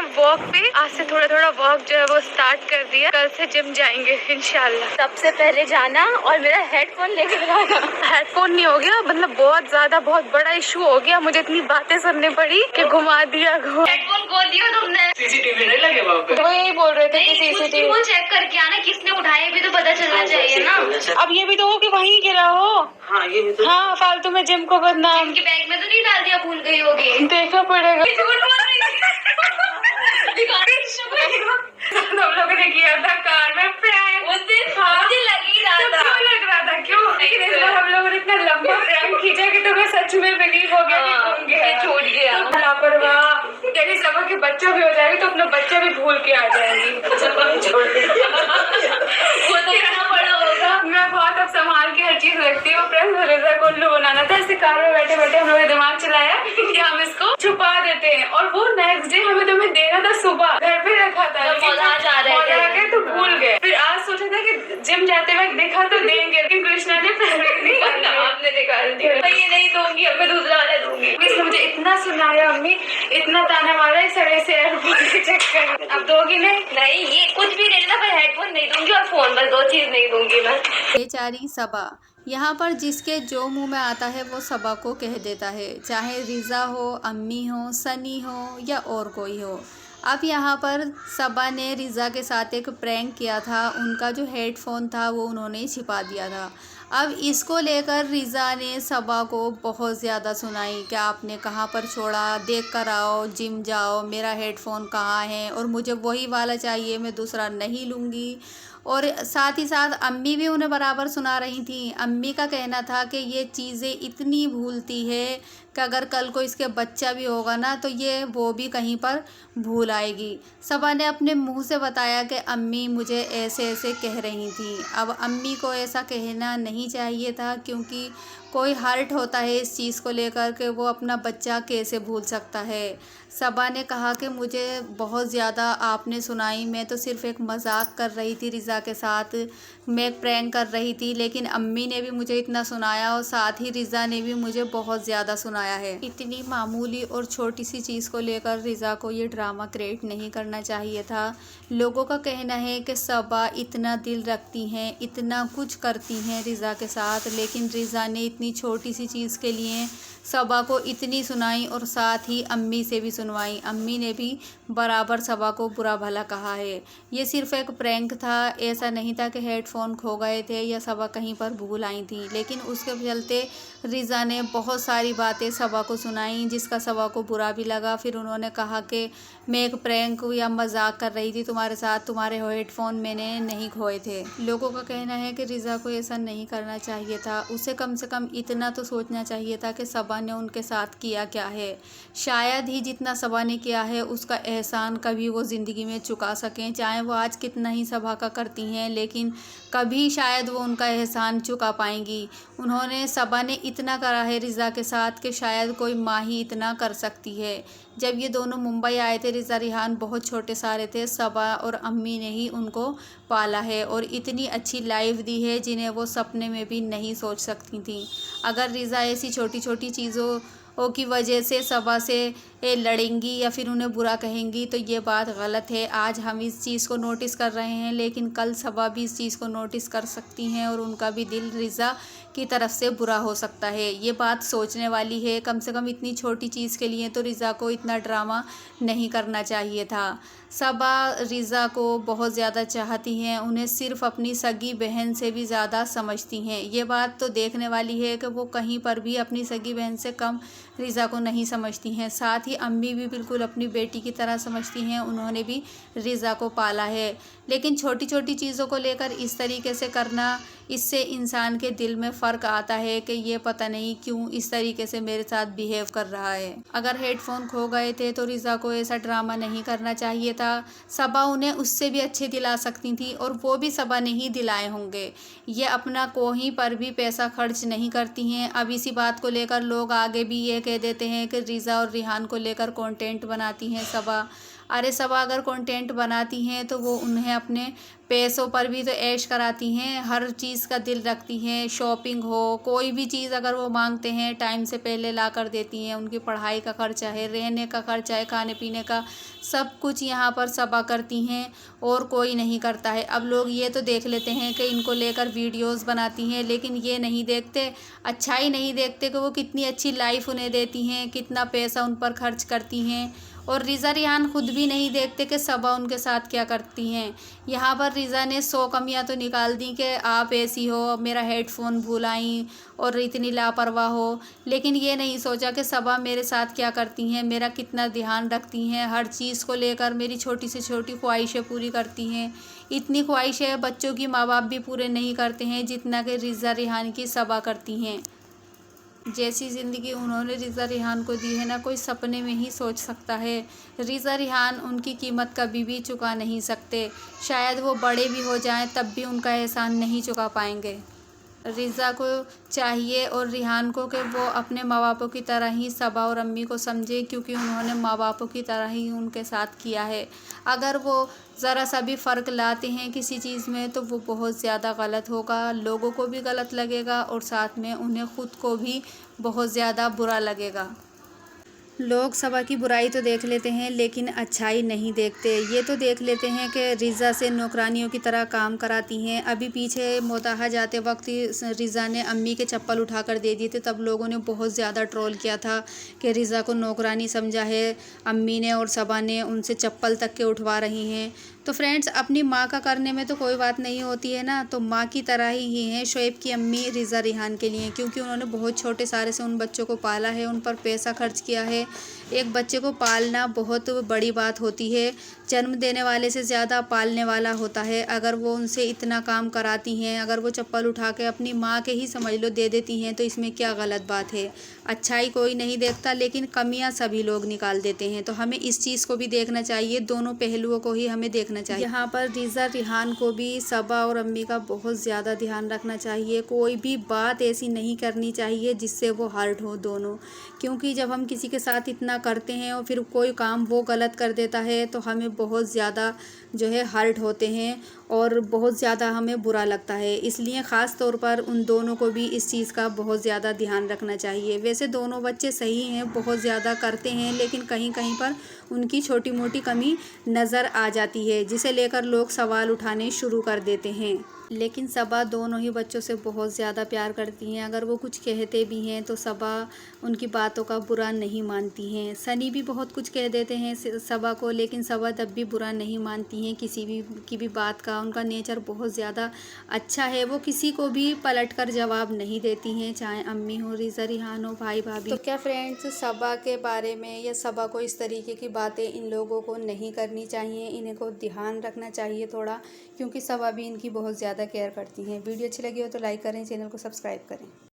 हम वॉक पे, आज से थोड़ा थोड़ा वॉक जो है वो स्टार्ट कर दिया। कल से जिम जाएंगे इंशाल्लाह। सबसे पहले जाना और मेरा हेडफोन लेके जाना। हेडफोन नहीं हो गया, मतलब बहुत बड़ा इशू हो गया। मुझे इतनी बातें सुननी पड़ी कि घुमा दिया। हेडफोन खो दिया तुमने। सीसीटीवी नहीं लगे वहाँ पे? वो यही बोल रहे थे कि सीसीटीवी वो चेक करके आना, किसने उठाए भी तो पता चलना चाहिए ना। अब ये भी तो हो कि वहीं गिरा हो। हाँ ये भी तो। हाँ, फालतू में जिम को बदनाम। जिम के बैग में तो नहीं डाल दिया, भूल गई होगी। देखना पड़ेगा। हम लोगों ने किया था कार में प्रैंक। उस दिन मुझे लग ही रहा था। क्यों लग रहा था? क्यों? लेकिन इस बार हम लोगों ने इतना लंबा प्रैंक खींचा कि तुम्हें सच में बिलीव हो गया कि तुम गए। छूट गया। लापरवाह। यदि सबक के बच्चा भी हो जाएगी तो अपना बच्चा भी भूल के आ जाएगी। वो तो कितना बड़ा होगा। मैं बहुत अब संभाल के हर चीज रखती हूँ। प्रेस रेजा को उल्लू बनाना था। ऐसे कार में बैठे बैठे हम लोगों ने दिमाग चलाया कि हम इसको छुपा देते हैं, और वो नेक्स्ट डे हमें तुम्हें देना था सुबह, घर पे रखा था। जा रहे थे तो भूल गए। फिर आज सोचा था कि जिम जाते वक्त देखा तो देंगे, लेकिन कृष्णा ने पहले ही निकाल दिया। आपने निकाल दिया। मैं ये नहीं दूंगी, अब मैं दूसरा वाला दूंगी। इसने मुझे इतना सुनाया, अम्मी इतना ताना मारा इस सड़े से एयरफोन के चक्कर। अब दोगी नहीं? नहीं, ये कुछ भी ले लेना, पर हेडफोन नहीं दूंगी और फोन, बस दो चीज नहीं दूंगी मैं। बेचारी सबा, यहाँ पर जिसके जो मुंह में आता है वो सबा को कह देता है, चाहे रिज़ा हो, अम्मी हो, सनी हो या और कोई हो। अब यहाँ पर सबा ने रिज़ा के साथ एक प्रैंक किया था। उनका जो हेडफोन था वो उन्होंने छिपा दिया था। अब इसको लेकर रिज़ा ने सबा को बहुत ज़्यादा सुनाई कि आपने कहाँ पर छोड़ा, देख कर आओ, जिम जाओ, मेरा हेडफोन कहाँ है और मुझे वही वाला चाहिए, मैं दूसरा नहीं लूँगी। और साथ ही साथ अम्मी भी उन्हें बराबर सुना रही थी। अम्मी का कहना था कि ये चीज़ें इतनी भूलती है कि अगर कल को इसके बच्चा भी होगा ना तो ये वो भी कहीं पर भूल आएगी। सबा ने अपने मुंह से बताया कि अम्मी मुझे ऐसे ऐसे कह रही थी। अब अम्मी को ऐसा कहना नहीं चाहिए था, क्योंकि कोई हर्ट होता है इस चीज़ को लेकर के वो अपना बच्चा कैसे भूल सकता है। सबा ने कहा कि मुझे बहुत ज़्यादा आपने सुनाई, मैं तो सिर्फ़ एक मजाक कर रही थी रिज़ा के साथ, मैं एक प्रैंक कर रही थी, लेकिन अम्मी ने भी मुझे इतना सुनाया और साथ ही रिज़ा ने भी मुझे बहुत ज़्यादा सुनाया है। इतनी मामूली और छोटी सी चीज़ को लेकर रिज़ा को ये ड्रामा क्रिएट नहीं करना चाहिए था। लोगों का कहना है कि सबा इतना दिल रखती हैं, इतना कुछ करती हैं रिज़ा के साथ, लेकिन रिज़ा ने इतनी छोटी सी चीज़ के लिए सबा को इतनी सुनाई और साथ ही अम्मी से भी सुनवाई। अम्मी ने भी बराबर सबा को बुरा भला कहा है। ये सिर्फ़ एक प्रैंक था, ऐसा नहीं था कि हेडफोन खो गए थे या सबा कहीं पर भूल आई थी। लेकिन उसके चलते रिज़ा ने बहुत सारी बातें सबा को सुनाई, जिसका सबा को बुरा भी लगा। फिर उन्होंने कहा कि मैं एक प्रैंक या मजाक कर रही थी तुम्हारे साथ, तुम्हारे हेडफोन मैंने नहीं खोए थे। लोगों का कहना है कि रिज़ा को ऐसा नहीं करना चाहिए था, उसे कम से कम इतना तो सोचना चाहिए था कि सबा ने उनके साथ किया क्या है। शायद ही जितना सबा ने किया है उसका एहसान कभी वो ज़िंदगी में चुका सकें, चाहे वो आज कितना ही सबा का करती हैं, लेकिन कभी शायद वो उनका एहसान चुका पाएंगी। उन्होंने सबा ने इतना करा है रिज़ा के साथ कि शायद कोई माँ ही इतना कर सकती है। जब ये दोनों मुंबई आए थे, रिज़ा रिहान बहुत छोटे सारे थे, सबा और अम्मी ने ही उनको पाला है और इतनी अच्छी लाइफ दी है जिन्हें वो सपने में भी नहीं सोच सकती थी। अगर रिज़ा ऐसी छोटी छोटी चीज़ों की वजह से सबा से लड़ेंगी या फिर उन्हें बुरा कहेंगी तो ये बात गलत है। आज हम इस चीज़ को नोटिस कर रहे हैं, लेकिन कल सबा भी इस चीज़ को नोटिस कर सकती हैं और उनका भी दिल रिज़ा की तरफ से बुरा हो सकता है। ये बात सोचने वाली है। कम से कम इतनी छोटी चीज़ के लिए तो रिज़ा को इतना ड्रामा नहीं करना चाहिए था। सबा रिज़ा को बहुत ज़्यादा चाहती हैं, उन्हें सिर्फ़ अपनी सगी बहन से भी ज़्यादा समझती हैं। ये बात तो देखने वाली है कि वो कहीं पर भी अपनी सगी बहन से कम रिज़ा को नहीं समझती हैं। साथ ही अम्मी भी बिल्कुल अपनी बेटी की तरह समझती हैं, उन्होंने भी रिज़ा को पाला है। लेकिन छोटी छोटी चीज़ों को लेकर इस तरीके से करना, इससे इंसान के दिल में फ़र्क आता है कि ये पता नहीं क्यों इस तरीके से मेरे साथ बिहेव कर रहा है। अगर हेडफोन खो गए थे तो रिज़ा को ऐसा ड्रामा नहीं करना चाहिए था। सबा उन्हें उससे भी अच्छे दिला सकती थी और वो भी सबा ने ही दिलाए होंगे। ये अपना कहीं पर भी पैसा खर्च नहीं करती हैं। अब इसी बात को लेकर लोग आगे भी ये कह देते हैं कि रिज़ा और रिहान को लेकर कंटेंट बनाती हैं सबा। अरे सबा अगर कंटेंट बनाती हैं तो वो उन्हें अपने पैसों पर भी तो ऐश कराती हैं, हर चीज़ का दिल रखती हैं, शॉपिंग हो कोई भी चीज़ अगर वो मांगते हैं टाइम से पहले ला कर देती हैं। उनकी पढ़ाई का खर्चा है, रहने का खर्चा है, खाने पीने का सब कुछ यहाँ पर सबा करती हैं और कोई नहीं करता है। अब लोग ये तो देख लेते हैं कि इनको लेकर वीडियोस बनाती हैं, लेकिन ये नहीं देखते, अच्छाई नहीं देखते कि वो कितनी अच्छी लाइफ उन्हें देती हैं, कितना पैसा उन पर खर्च करती हैं। और रिज़ा रिहान खुद भी नहीं देखते कि सबा उनके साथ क्या करती हैं। यहाँ पर रिज़ा ने 100 कमियाँ तो निकाल दी कि आप ऐसी हो, मेरा हेडफोन भूल आई और इतनी लापरवाह हो, लेकिन ये नहीं सोचा कि सबा मेरे साथ क्या करती हैं, मेरा कितना ध्यान रखती हैं, हर चीज़ को लेकर मेरी छोटी से छोटी ख्वाहिशें पूरी करती हैं। इतनी ख्वाहिशें बच्चों की माँ बाप भी पूरे नहीं करते हैं जितना कि रिज़ा रिहान की सबा करती हैं। जैसी ज़िंदगी उन्होंने रिज़ा रिहान को दी है ना, कोई सपने में ही सोच सकता है। रिज़ा रिहान उनकी कीमत कभी भी चुका नहीं सकते, शायद वो बड़े भी हो जाएं तब भी उनका एहसान नहीं चुका पाएंगे। रिज़ा को चाहिए और रिहान को कि वो अपने माँ बापों की तरह ही सबा और अम्मी को समझे, क्योंकि उन्होंने माँ बापों की तरह ही उनके साथ किया है। अगर वो ज़रा सा भी फ़र्क लाते हैं किसी चीज़ में तो वो बहुत ज़्यादा गलत होगा, लोगों को भी गलत लगेगा और साथ में उन्हें ख़ुद को भी बहुत ज़्यादा बुरा लगेगा। लोग सबा की बुराई तो देख लेते हैं लेकिन अच्छाई नहीं देखते। ये तो देख लेते हैं कि रिज़ा से नौकरानियों की तरह काम कराती हैं। अभी पीछे मोताहा जाते वक्त रिज़ा ने अम्मी के चप्पल उठा कर दे दिए थे, तब लोगों ने बहुत ज़्यादा ट्रोल किया था कि रिज़ा को नौकरानी समझा है अम्मी ने और सबा ने, उनसे चप्पल तक के उठवा रही हैं। तो फ्रेंड्स, अपनी माँ का करने में तो कोई बात नहीं होती है ना, तो माँ की तरह ही है शोएब की अम्मी रिज़ा रिहान के लिए, क्योंकि उन्होंने बहुत छोटे सारे से उन बच्चों को पाला है, उन पर पैसा खर्च किया है। एक बच्चे को पालना बहुत बड़ी बात होती है, जन्म देने वाले से ज़्यादा पालने वाला होता है। अगर वो उनसे इतना काम कराती हैं, अगर वो चप्पल उठा के अपनी माँ के ही समझ लो दे देती हैं, तो इसमें क्या गलत बात है। अच्छाई कोई नहीं देखता लेकिन कमियां सभी लोग निकाल देते हैं, तो हमें इस चीज़ को भी देखना चाहिए, दोनों पहलुओं को ही हमें देखना चाहिए। यहाँ पर रिज़ा रिहान को भी सबा और अम्मी का बहुत ज़्यादा ध्यान रखना चाहिए। कोई भी बात ऐसी नहीं करनी चाहिए जिससे वो हर्ट हो दोनों, क्योंकि जब हम किसी के साथ इतना करते हैं और फिर कोई काम वो गलत कर देता है तो हमें बहुत ज़्यादा जो है हर्ट होते हैं और बहुत ज़्यादा हमें बुरा लगता है। इसलिए ख़ास तौर पर उन दोनों को भी इस चीज़ का बहुत ज़्यादा ध्यान रखना चाहिए। वैसे दोनों बच्चे सही हैं, बहुत ज़्यादा करते हैं, लेकिन कहीं कहीं पर उनकी छोटी मोटी कमी नज़र आ जाती है, जिसे लेकर लोग सवाल उठाने शुरू कर देते हैं। लेकिन सबा दोनों ही बच्चों से बहुत ज़्यादा प्यार करती हैं। अगर वो कुछ कहते भी हैं तो सबा उनकी बातों का बुरा नहीं मानती हैं। सनी भी बहुत कुछ कह देते हैं सबा को, लेकिन सबा तब भी बुरा नहीं मानती हैं किसी भी की भी बात का। उनका नेचर बहुत ज़्यादा अच्छा है, वो किसी को भी पलट कर जवाब नहीं देती हैं, चाहे अम्मी हो, रिज़ा रिहान हो, भाई भाभी। तो क्या फ्रेंड्स, सबा के बारे में या सबा को इस तरीके की बातें इन लोगों को नहीं करनी चाहिए, इन्हें को ध्यान रखना चाहिए थोड़ा, क्योंकि सबा भी इनकी बहुत ज़्यादा केयर करती हैं। वीडियो अच्छी लगी हो तो लाइक करें, चैनल को सब्सक्राइब करें।